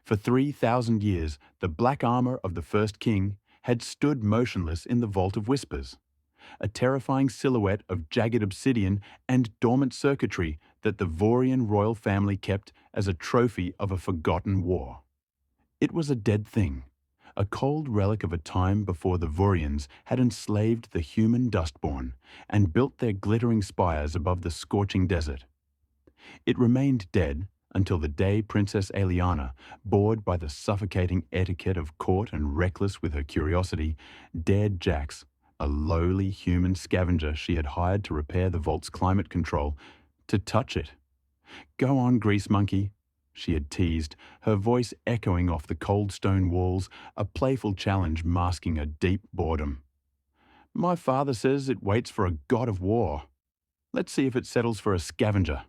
For 3,000 years, the black armor of the first king had stood motionless in the Vault of Whispers, a terrifying silhouette of jagged obsidian and dormant circuitry that the Vaurian royal family kept as a trophy of a forgotten war. It was a dead thing, a cold relic of a time before the Vaurians had enslaved the human dustborn and built their glittering spires above the scorching desert. It remained dead until the day Princess Aeliana, bored by the suffocating etiquette of court and reckless with her curiosity, dared Jax, a lowly human scavenger she had hired to repair the vault's climate control, to touch it. "Go on, grease monkey," she had teased, her voice echoing off the cold stone walls, a playful challenge masking a deep boredom. "My father says it waits for a god of war. Let's see if it settles for a scavenger."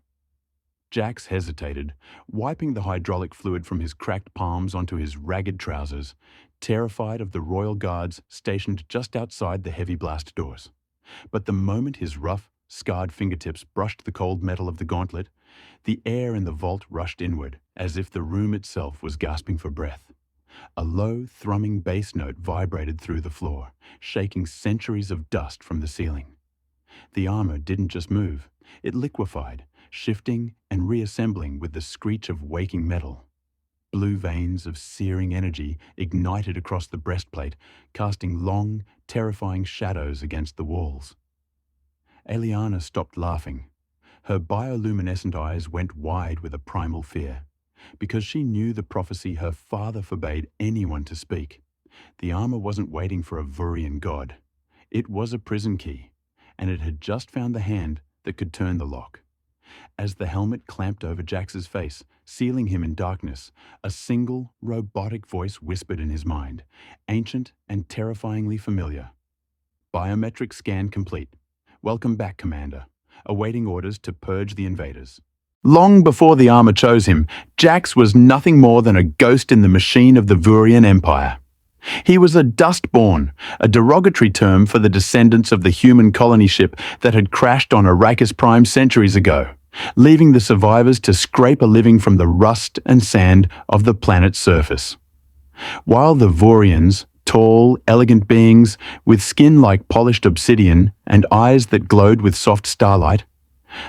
Jax hesitated, wiping the hydraulic fluid from his cracked palms onto his ragged trousers, terrified of the royal guards stationed just outside the heavy blast doors. But the moment his rough, scarred fingertips brushed the cold metal of the gauntlet, the air in the vault rushed inward, as if the room itself was gasping for breath. A low, thrumming bass note vibrated through the floor, shaking centuries of dust from the ceiling. The armor didn't just move, it liquefied, shifting and reassembling with the screech of waking metal. Blue veins of searing energy ignited across the breastplate, casting long, terrifying shadows against the walls. Aeliana stopped laughing. Her bioluminescent eyes went wide with a primal fear, because she knew the prophecy her father forbade anyone to speak. The armor wasn't waiting for a Vaurian god. It was a prison key, and it had just found the hand that could turn the lock. As the helmet clamped over Jax's face, sealing him in darkness, a single, robotic voice whispered in his mind, ancient and terrifyingly familiar. "Biometric scan complete. Welcome back, Commander. Awaiting orders to purge the invaders." Long before the armor chose him, Jax was nothing more than a ghost in the machine of the Vaurian Empire. He was a dustborn, a derogatory term for the descendants of the human colony ship that had crashed on Arrakis Prime centuries ago, leaving the survivors to scrape a living from the rust and sand of the planet's surface. While the Vaurians, tall, elegant beings with skin like polished obsidian and eyes that glowed with soft starlight,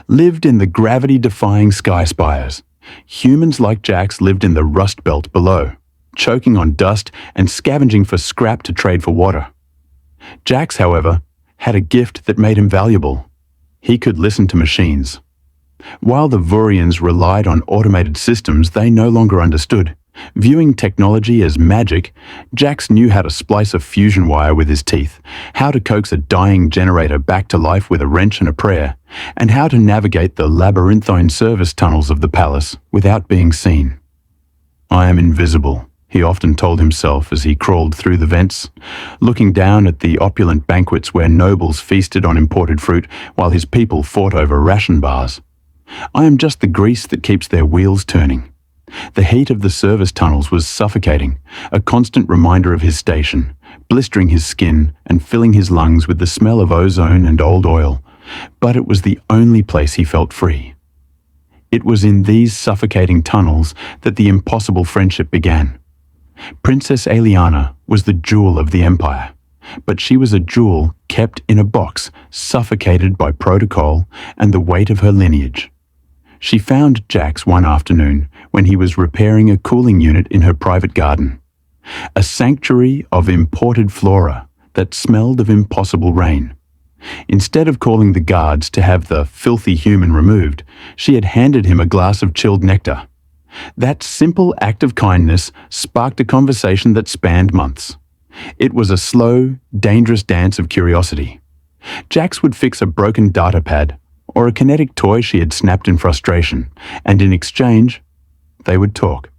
lived in the gravity-defying sky spires, humans like Jax lived in the rust belt below, choking on dust and scavenging for scrap to trade for water. Jax, however, had a gift that made him valuable. He could listen to machines. While the Vaurians relied on automated systems they no longer understood, viewing technology as magic, Jax knew how to splice a fusion wire with his teeth, how to coax a dying generator back to life with a wrench and a prayer, and how to navigate the labyrinthine service tunnels of the palace without being seen. "I am invisible," he often told himself as he crawled through the vents, looking down at the opulent banquets where nobles feasted on imported fruit while his people fought over ration bars. "I am just the grease that keeps their wheels turning." The heat of the service tunnels was suffocating, a constant reminder of his station, blistering his skin and filling his lungs with the smell of ozone and old oil, but it was the only place he felt free. It was in these suffocating tunnels that the impossible friendship began. Princess Aeliana was the jewel of the Empire, but she was a jewel kept in a box, suffocated by protocol and the weight of her lineage. She found Jax one afternoon when he was repairing a cooling unit in her private garden, a sanctuary of imported flora that smelled of impossible rain. Instead of calling the guards to have the filthy human removed, she had handed him a glass of chilled nectar. That simple act of kindness sparked a conversation that spanned months. It was a slow, dangerous dance of curiosity. Jax would fix a broken data pad or a kinetic toy she had snapped in frustration, and in exchange, they would talk.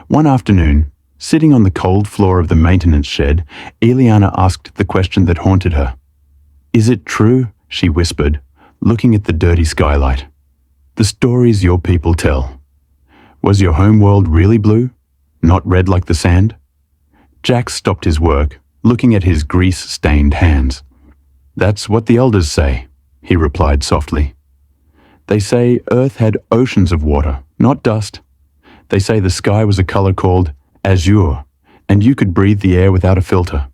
One afternoon, sitting on the cold floor of the maintenance shed, Aeliana asked the question that haunted her. "Is it true?" she whispered, looking at the dirty skylight. "The stories your people tell. Was your homeworld really blue, not red like the sand?" Jax stopped his work, looking at his grease-stained hands. "That's what the elders say," he replied softly. "They say Earth had oceans of water, not dust. They say the sky was a color called azure, and you could breathe the air without a filter.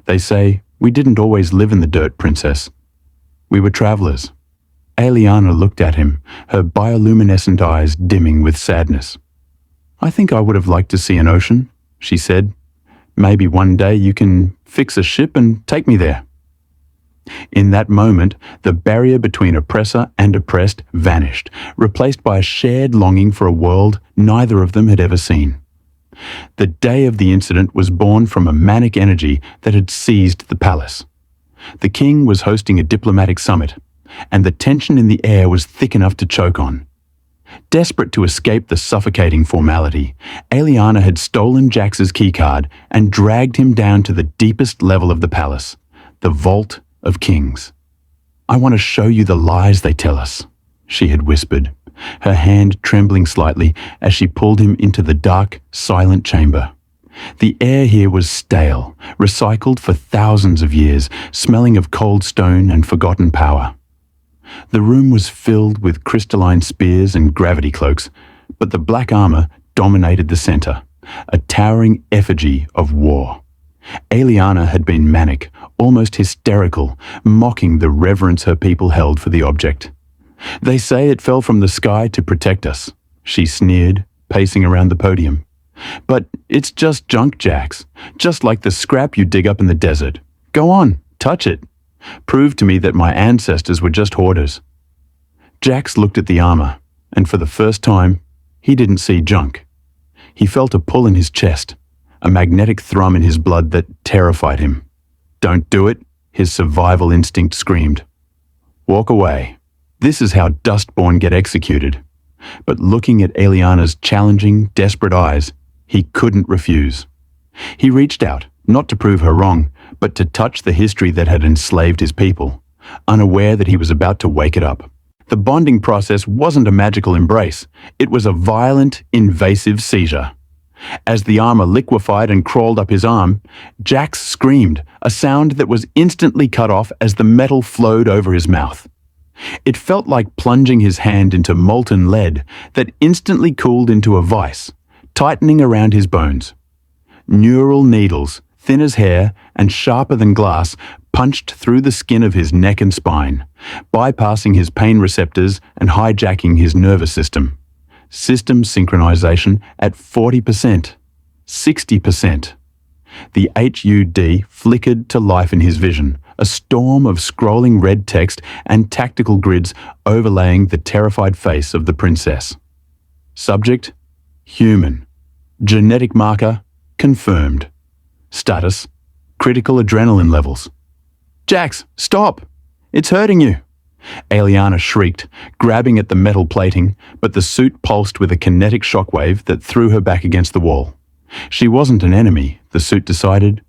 They say we didn't always live in the dirt, Princess. We were travelers. Aeliana looked at him, her bioluminescent eyes dimming with sadness. I think I would have liked to see an ocean, she said. Maybe one day you can fix a ship and take me there. In that moment, the barrier between oppressor and oppressed vanished, replaced by a shared longing for a world neither of them had ever seen. The day of the incident was born from a manic energy that had seized the palace. The king was hosting a diplomatic summit, and the tension in the air was thick enough to choke on. Desperate to escape the suffocating formality, Aeliana had stolen Jax's keycard and dragged him down to the deepest level of the palace, the Vault of Kings. I want to show you the lies they tell us, she had whispered, her hand trembling slightly as she pulled him into the dark, silent chamber. The air here was stale, recycled for thousands of years, smelling of cold stone and forgotten power. The room was filled with crystalline spears and gravity cloaks, but the black armor dominated the center, a towering effigy of war. Aeliana had been manic, almost hysterical, mocking the reverence her people held for the object. They say it fell from the sky to protect us, she sneered, pacing around the podium. But it's just junk, Jax, just like the scrap you dig up in the desert. Go on, touch it. Prove to me that my ancestors were just hoarders. Jax looked at the armor, and for the first time, he didn't see junk. He felt a pull in his chest, a magnetic thrum in his blood that terrified him. Don't do it, his survival instinct screamed. Walk away. This is how Dustborn get executed. But looking at Aeliana's challenging, desperate eyes, he couldn't refuse. He reached out, not to prove her wrong, but to touch the history that had enslaved his people, unaware that he was about to wake it up. The bonding process wasn't a magical embrace. It was a violent, invasive seizure. As the armor liquefied and crawled up his arm, Jax screamed, a sound that was instantly cut off as the metal flowed over his mouth. It felt like plunging his hand into molten lead that instantly cooled into a vice, tightening around his bones. Neural needles, thin as hair and sharper than glass, punched through the skin of his neck and spine, bypassing his pain receptors and hijacking his nervous system. System synchronization at 40%, 60%. The HUD flickered to life in his vision, a storm of scrolling red text and tactical grids overlaying the terrified face of the princess. Subject: human. Genetic marker: confirmed. Status: critical adrenaline levels. Jax, stop! It's hurting you! Aeliana shrieked, grabbing at the metal plating, but the suit pulsed with a kinetic shockwave that threw her back against the wall. She wasn't an enemy, the suit decided,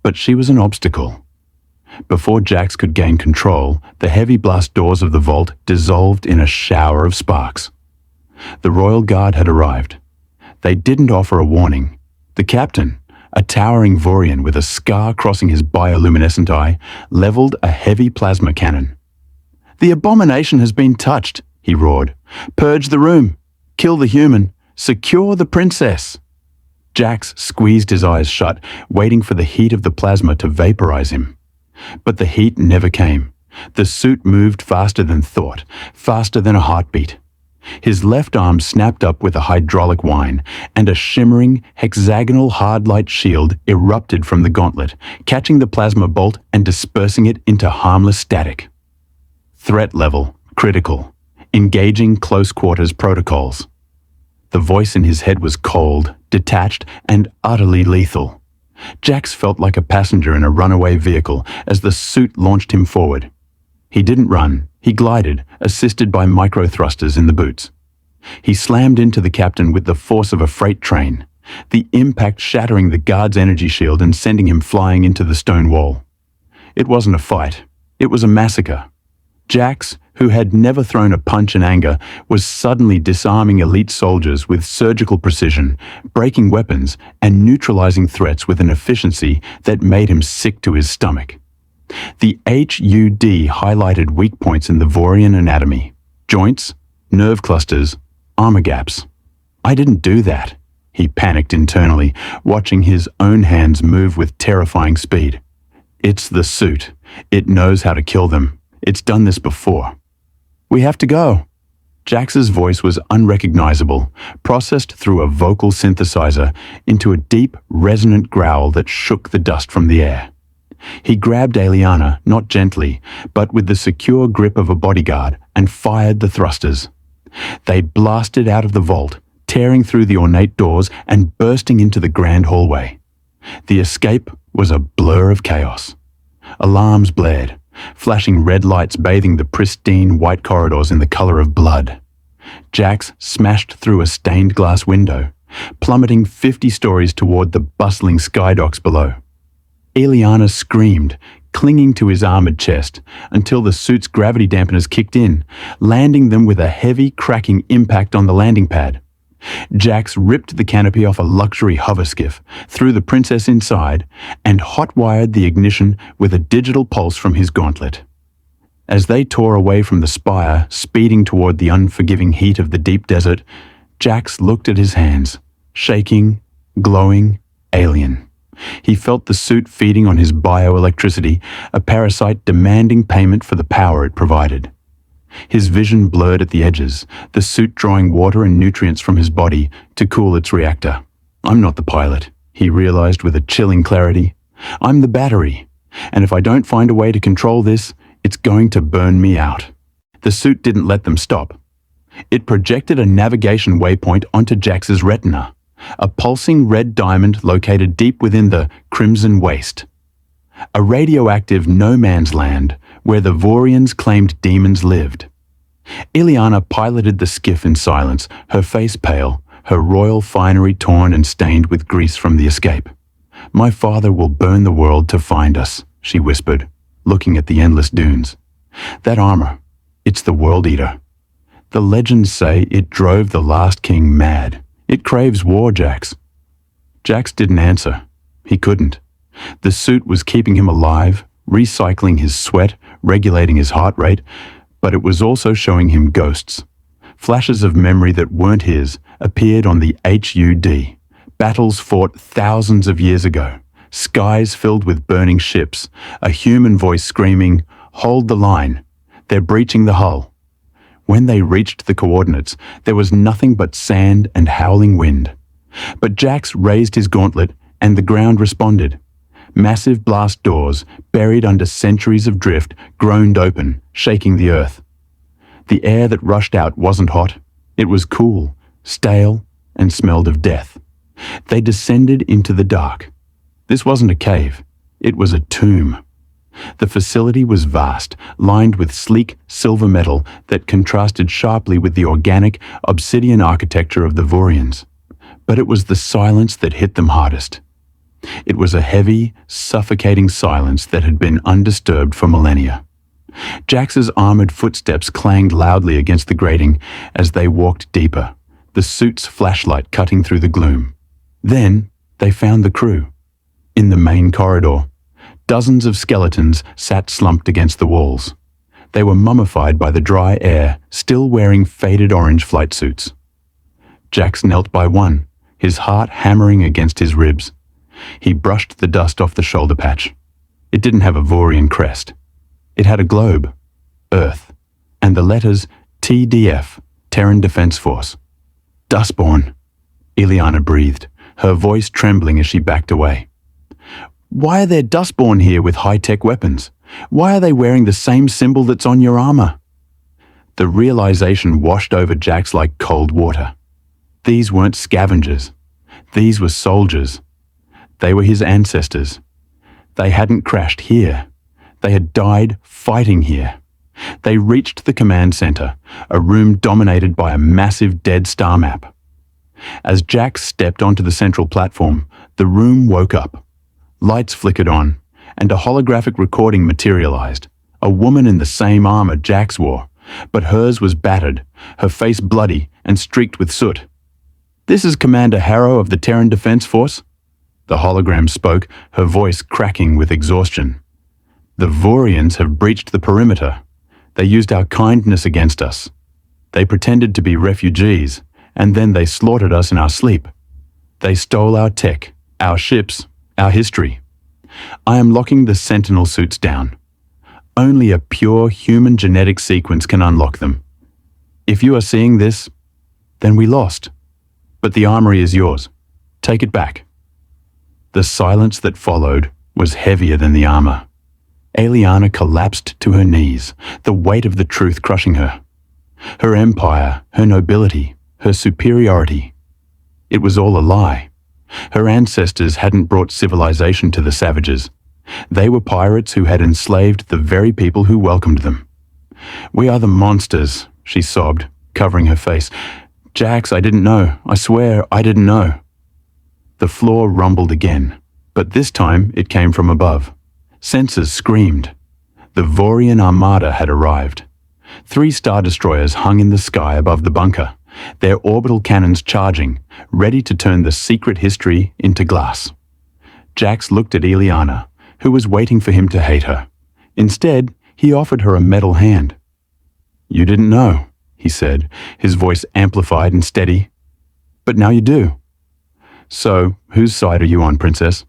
but she was an obstacle. Before Jax could gain control, the heavy blast doors of the vault dissolved in a shower of sparks. The Royal Guard had arrived. They didn't offer a warning. The captain, a towering Vorian with a scar crossing his bioluminescent eye, leveled a heavy plasma cannon. The abomination has been touched, he roared. Purge the room. Kill the human. Secure the princess. Jax squeezed his eyes shut, waiting for the heat of the plasma to vaporize him. But the heat never came. The suit moved faster than thought, faster than a heartbeat. His left arm snapped up with a hydraulic whine, and a shimmering, hexagonal hard light shield erupted from the gauntlet, catching the plasma bolt and dispersing it into harmless static. Threat level: critical. Engaging close quarters protocols. The voice in his head was cold, detached, and utterly lethal. Jax felt like a passenger in a runaway vehicle as the suit launched him forward. He didn't run, he glided, assisted by micro-thrusters in the boots. He slammed into the captain with the force of a freight train, the impact shattering the guard's energy shield and sending him flying into the stone wall. It wasn't a fight, it was a massacre. Jax, who had never thrown a punch in anger, was suddenly disarming elite soldiers with surgical precision, breaking weapons, and neutralizing threats with an efficiency that made him sick to his stomach. The HUD highlighted weak points in the Vorian anatomy: joints, nerve clusters, armor gaps. I didn't do that. He panicked internally, watching his own hands move with terrifying speed. It's the suit. It knows how to kill them. It's done this before. We have to go. Jax's voice was unrecognizable, processed through a vocal synthesizer into a deep, resonant growl that shook the dust from the air. He grabbed Eliana, not gently, but with the secure grip of a bodyguard, and fired the thrusters. They blasted out of the vault, tearing through the ornate doors and bursting into the grand hallway. The escape was a blur of chaos. Alarms blared, flashing red lights bathing the pristine white corridors in the color of blood. Jax smashed through a stained glass window, plummeting 50 stories toward the bustling skydocks below. Eliana screamed, clinging to his armored chest, until the suit's gravity dampeners kicked in, landing them with a heavy, cracking impact on the landing pad. Jax ripped the canopy off a luxury hover skiff, threw the princess inside, and hot-wired the ignition with a digital pulse from his gauntlet. As they tore away from the spire, speeding toward the unforgiving heat of the deep desert, Jax looked at his hands, shaking, glowing, alien. He felt the suit feeding on his bioelectricity, a parasite demanding payment for the power it provided. His vision blurred at the edges, the suit drawing water and nutrients from his body to cool its reactor. I'm not the pilot, he realized with a chilling clarity. I'm the battery, and if I don't find a way to control this, it's going to burn me out. The suit didn't let them stop. It projected a navigation waypoint onto Jax's retina, a pulsing red diamond located deep within the Crimson Waste. A radioactive no-man's land where the Vorians claimed demons lived. Eliana piloted the skiff in silence, her face pale, her royal finery torn and stained with grease from the escape. My father will burn the world to find us, she whispered, looking at the endless dunes. That armor, it's the World Eater. The legends say it drove the last king mad. It craves war, Jax. Jax didn't answer. He couldn't. The suit was keeping him alive, recycling his sweat, regulating his heart rate, but it was also showing him ghosts. Flashes of memory that weren't his appeared on the HUD. Battles fought thousands of years ago. Skies filled with burning ships. A human voice screaming, "Hold the line. They're breaching the hull." When they reached the coordinates, there was nothing but sand and howling wind. But Jax raised his gauntlet, and the ground responded. Massive blast doors, buried under centuries of drift, groaned open, shaking the earth. The air that rushed out wasn't hot. It was cool, stale, and smelled of death. They descended into the dark. This wasn't a cave. It was a tomb. The facility was vast, lined with sleek silver metal that contrasted sharply with the organic, obsidian architecture of the Vorians. But it was the silence that hit them hardest. It was a heavy, suffocating silence that had been undisturbed for millennia. Jax's armored footsteps clanged loudly against the grating as they walked deeper, the suit's flashlight cutting through the gloom. Then they found the crew. In the main corridor, dozens of skeletons sat slumped against the walls. They were mummified by the dry air, still wearing faded orange flight suits. Jax knelt by one, his heart hammering against his ribs. He brushed the dust off the shoulder patch. It didn't have a Vorian crest. It had a globe, Earth, and the letters TDF, Terran Defense Force. Dustborn, Eliana breathed, her voice trembling as she backed away. Why are there Dustborn here with high-tech weapons? Why are they wearing the same symbol that's on your armor? The realization washed over Jax like cold water. These weren't scavengers. These were soldiers. They were his ancestors. They hadn't crashed here. They had died fighting here. They reached the command center, a room dominated by a massive dead star map. As Jax stepped onto the central platform, the room woke up. Lights flickered on, and a holographic recording materialized. A woman in the same armor Jax wore, but hers was battered, her face bloody and streaked with soot. "This is Commander Harrow of the Terran Defense Force." The hologram spoke, her voice cracking with exhaustion. "The Vorians have breached the perimeter. They used our kindness against us. They pretended to be refugees, and then they slaughtered us in our sleep. They stole our tech, our ships, our history. I am locking the Sentinel suits down. Only a pure human genetic sequence can unlock them. If you are seeing this, then we lost. But the armory is yours. Take it back." The silence that followed was heavier than the armor. Aeliana collapsed to her knees, the weight of the truth crushing her. Her empire, her nobility, her superiority. It was all a lie. Her ancestors hadn't brought civilization to the savages. They were pirates who had enslaved the very people who welcomed them. "We are the monsters," she sobbed, covering her face. "Jax, I didn't know. I swear, I didn't know." The floor rumbled again, but this time it came from above. Sensors screamed. The Vorian armada had arrived. 3 star destroyers hung in the sky above the bunker, their orbital cannons charging, ready to turn the secret history into glass. Jax looked at Aeliana, who was waiting for him to hate her. Instead, he offered her a metal hand. "You didn't know," he said, his voice amplified and steady. "But now you do. So, whose side are you on, Princess?"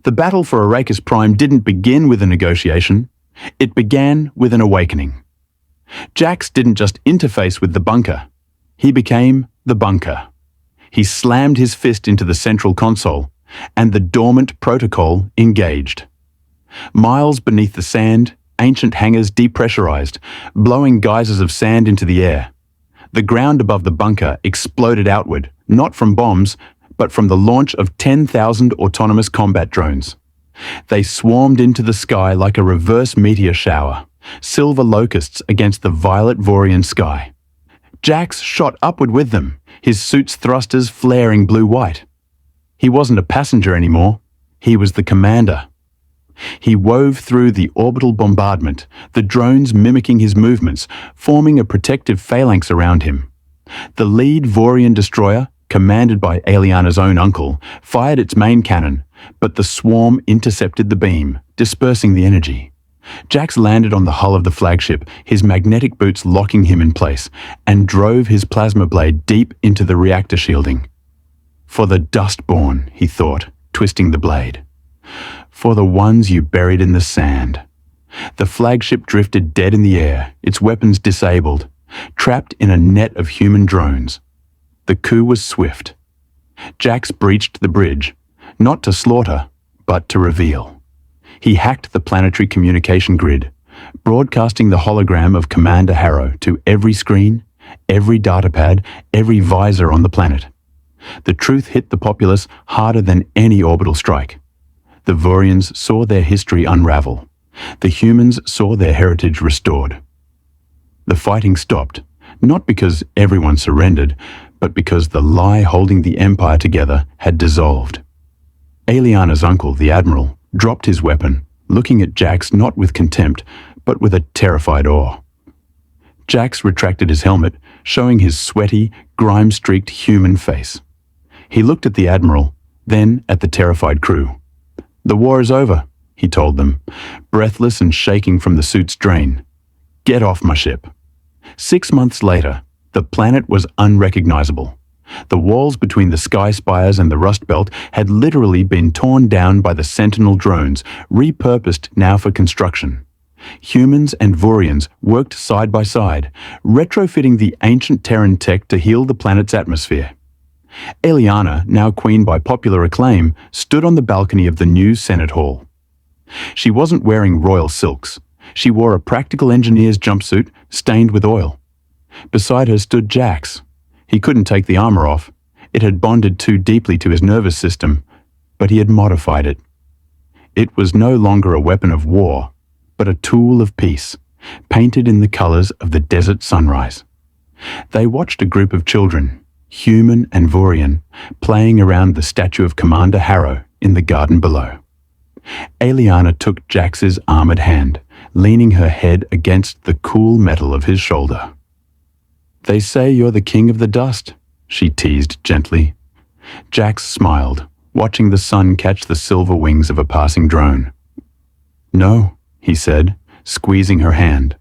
The battle for Arrakis Prime didn't begin with a negotiation. It began with an awakening. Jax didn't just interface with the bunker. He became the bunker. He slammed his fist into the central console, and the dormant protocol engaged. Miles beneath the sand, ancient hangars depressurized, blowing geysers of sand into the air. The ground above the bunker exploded outward, not from bombs, but from the launch of 10,000 autonomous combat drones. They swarmed into the sky like a reverse meteor shower, silver locusts against the violet Vorian sky. Jax shot upward with them, his suit's thrusters flaring blue-white. He wasn't a passenger anymore. He was the commander. He wove through the orbital bombardment, the drones mimicking his movements, forming a protective phalanx around him. The lead Vorian destroyer, commanded by Aeliana's own uncle, fired its main cannon, but the swarm intercepted the beam, dispersing the energy. Jax landed on the hull of the flagship, his magnetic boots locking him in place, and drove his plasma blade deep into the reactor shielding. "For the Dustborn," he thought, twisting the blade. "For the ones you buried in the sand." The flagship drifted dead in the air, its weapons disabled, trapped in a net of human drones. The coup was swift. Jax breached the bridge, not to slaughter, but to reveal. He hacked the planetary communication grid, broadcasting the hologram of Commander Harrow to every screen, every datapad, every visor on the planet. The truth hit the populace harder than any orbital strike. The Vorians saw their history unravel. The humans saw their heritage restored. The fighting stopped, not because everyone surrendered, but because the lie holding the Empire together had dissolved. Aeliana's uncle, the Admiral, dropped his weapon, looking at Jax not with contempt, but with a terrified awe. Jax retracted his helmet, showing his sweaty, grime-streaked human face. He looked at the Admiral, then at the terrified crew. "The war is over," he told them, breathless and shaking from the suit's drain. "Get off my ship." 6 months later, the planet was unrecognizable. The walls between the Sky Spires and the Rust Belt had literally been torn down by the Sentinel drones, repurposed now for construction. Humans and Vorians worked side by side, retrofitting the ancient Terran tech to heal the planet's atmosphere. Aeliana, now queen by popular acclaim, stood on the balcony of the new Senate Hall. She wasn't wearing royal silks. She wore a practical engineer's jumpsuit stained with oil. Beside her stood Jax. He couldn't take the armor off. It had bonded too deeply to his nervous system, but he had modified it. It was no longer a weapon of war, but a tool of peace, painted in the colors of the desert sunrise. They watched a group of children, human and Vorian, playing around the statue of Commander Harrow in the garden below. Aeliana took Jax's armored hand, leaning her head against the cool metal of his shoulder. "They say you're the king of the dust," she teased gently. Jax smiled, watching the sun catch the silver wings of a passing drone. "No," he said, squeezing her hand.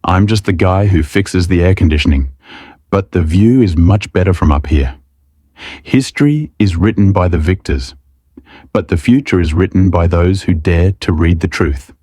"I'm just the guy who fixes the air conditioning, But the view is much better from up here. History is written by the victors, but the future is written by those who dare to read the truth.